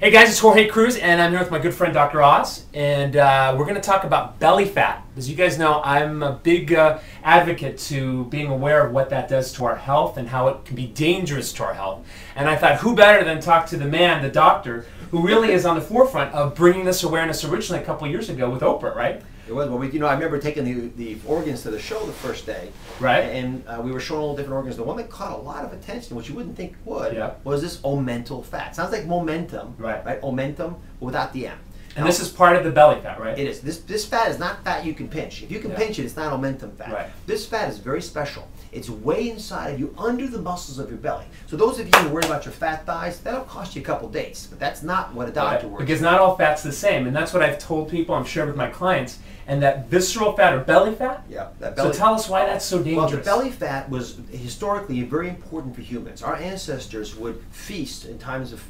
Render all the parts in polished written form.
Hey guys, it's Jorge Cruz, and I'm here with my good friend Dr. Oz, and we're going to talk about belly fat. As you guys know, I'm a big advocate to being aware of what that does to our health and how it can be dangerous to our health. And I thought, who better than talk to the man, the doctor, who really is on the forefront of bringing this awareness originally a couple of years ago with Oprah, right? It was. Well, I remember taking the organs to the show the first day, right? And we were showing all different organs. The one that caught a lot of attention, which you wouldn't think would, was this omental fat. Sounds like momentum, right? Omentum without the M. And this is part of the belly fat, right? It is. This fat is not fat you can pinch. If you can pinch it, it's not omentum fat. Right. This fat is very special. It's way inside of you, under the muscles of your belly. So those of you who are worried about your fat thighs, that'll cost you a couple dates. But that's not what a doctor works. Because not all fat's the same, and that's what I've told people. I'm sharing with my clients. And that visceral fat or belly fat. Yeah. That belly. So tell us why that's so dangerous. Well, the belly fat was historically very important for humans. Our ancestors would feast in times of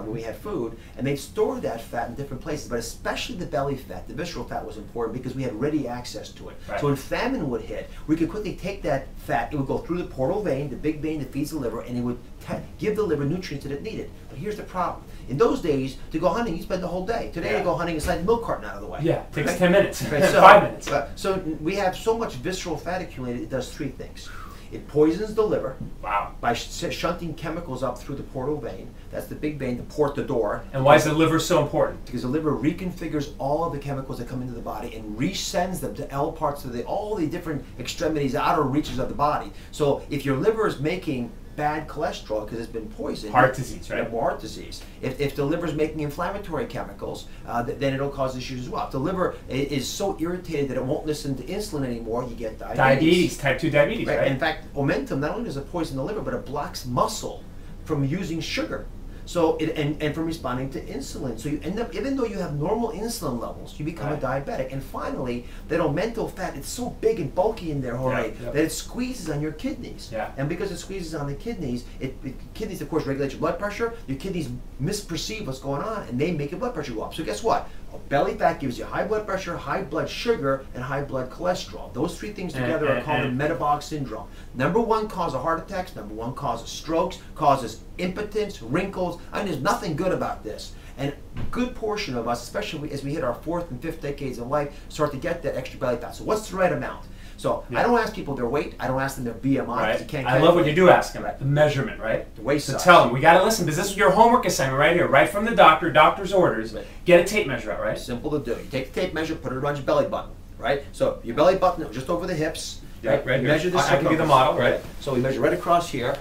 when we had food, and they'd store that fat in different places. But especially the belly fat, the visceral fat, was important because we had ready access to it. Right. So when famine would hit, we could quickly take that fat. It would go through the portal vein, the big vein that feeds the liver, and it would give the liver nutrients that it needed. But here's the problem. In those days, to go hunting, you spend the whole day. Today, to go hunting and slide the milk carton out of the way. Yeah, it takes 10 minutes, right? 5 minutes. So we have so much visceral fat accumulated, it does three things. It poisons the liver by shunting chemicals up through the portal vein. That's the big vein to port the door. And why is the liver so important? Because the liver reconfigures all of the chemicals that come into the body and resends them to all parts of all the different extremities, outer reaches of the body. So if your liver is making bad cholesterol because it's been poisoned. Heart disease, right? You have more heart disease. If the liver is making inflammatory chemicals, then it'll cause issues as well. If the liver is so irritated that it won't listen to insulin anymore, you get diabetes. Type 2 diabetes, right? In fact, omentum not only does it poison the liver, but it blocks muscle from using sugar. So and from responding to insulin. So you end up, even though you have normal insulin levels, you become a diabetic. And finally, that omental fat, it's so big and bulky in there, Jorge, that it squeezes on your kidneys. And because it squeezes on the kidneys, kidneys of course regulate your blood pressure. Your kidneys misperceive what's going on, and they make your blood pressure go up. So guess what? Belly fat gives you high blood pressure, high blood sugar, and high blood cholesterol. Those three things together are called a metabolic syndrome. Number one cause of heart attacks, number one cause of strokes, causes impotence, wrinkles. I mean, there's nothing good about this. And a good portion of us, especially as we hit our fourth and fifth decades of life, start to get that extra belly fat. So what's the right amount? So I don't ask people their weight. I don't ask them their BMI. You can't I love what you do ask them. The measurement, right? The waist size. So tell them. We got to listen because this is your homework assignment right here, right from the doctor's orders. Get a tape measure out, right? Simple to do. You take the tape measure, put it around your belly button, right? So your belly button just over the hips. Right here. Measure this. I can be the model, right? So we measure right across here.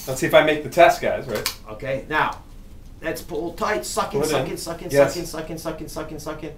Let's see if I make the test, guys, right? Okay. Now, let's pull tight. Suck in, suck in, suck in, suck in, suck in, suck in, suck in, suck in.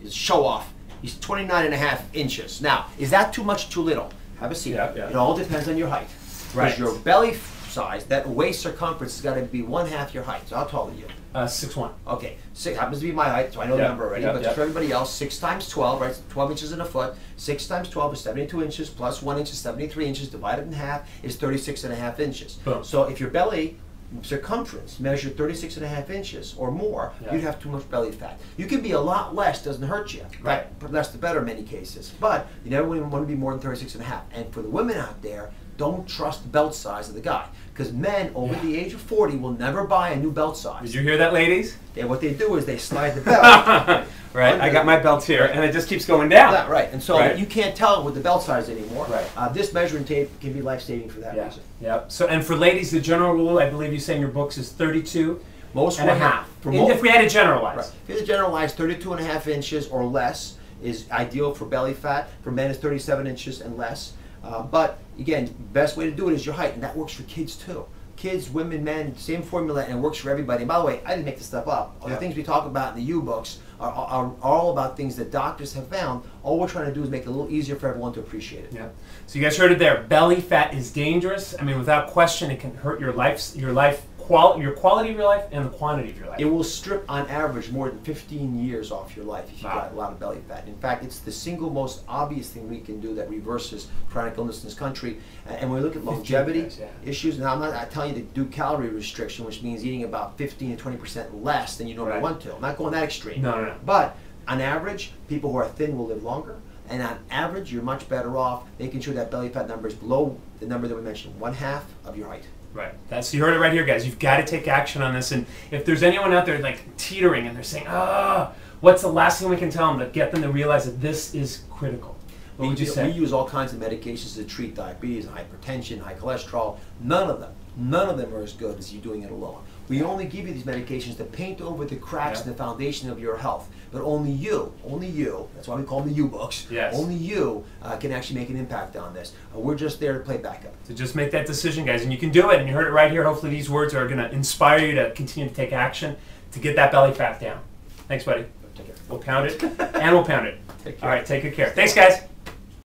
Show off. He's 29.5 inches. Now, is that too much, too little? Have a seat. It all depends on your height. Because your belly size, that waist circumference, has got to be 1/2 your height. So how tall are you? 6'1". Okay, happens to be my height, so I know the number already. But just for everybody else, 6 times 12, right? 12 inches in a foot. 6 times 12 is 72 inches, plus 1 inch is 73 inches. Divided in half is 36.5 inches. Boom. So if your belly circumference measured 36.5 inches or more, you'd have too much belly fat. You can be a lot less, doesn't hurt you. Right. Less the better in many cases. But you never want to be more than 36.5. And for the women out there, don't trust the belt size of the guy. Because men over the age of 40 will never buy a new belt size. Did you hear that, ladies? And what they do is they slide the belt. Right, I got my belt here, and it just keeps going down. Right, and so you can't tell with the belt size anymore. Right. This measuring tape can be life-saving for that reason. Yeah. So, and for ladies, the general rule, I believe you say in your books, is 32 most and a half. If we had to generalize. Right. If you had to generalize, 32.5 inches or less is ideal for belly fat. For men, it's 37 inches and less. But again, best way to do it is your height, and that works for kids too. Kids, women, men, same formula, and it works for everybody. And by the way, I didn't make this stuff up. All the things we talk about in the U-books are all about things that doctors have found. All we're trying to do is make it a little easier for everyone to appreciate it. Yeah. So you guys heard it there. Belly fat is dangerous. I mean, without question, it can hurt your quality of your life and the quantity of your life. It will strip, on average, more than 15 years off your life if you've got a lot of belly fat. In fact, it's the single most obvious thing we can do that reverses chronic illness in this country. And when we look at longevity issues, now I'm not telling you to do calorie restriction, which means eating about 15 to 20% less than you normally want to. I'm not going that extreme. No. But on average, people who are thin will live longer. And on average, you're much better off making sure that belly fat number is below the number that we mentioned, 1/2 of your height. Right. So you heard it right here, guys. You've got to take action on this. And if there's anyone out there like teetering and they're saying, what's the last thing we can tell them to get them to realize that this is critical? What would you say? We use all kinds of medications to treat diabetes, hypertension, high cholesterol. None of them are as good as you doing it alone. We only give you these medications to paint over the cracks in the foundation of your health. But only you, that's why we call them the U-books, only you can actually make an impact on this. We're just there to play backup. So just make that decision, guys, and you can do it. And you heard it right here. Hopefully these words are going to inspire you to continue to take action to get that belly fat down. Thanks, buddy. Take care. We'll pound it, and we'll pound it. Take care. All right, take good care. Thanks, guys.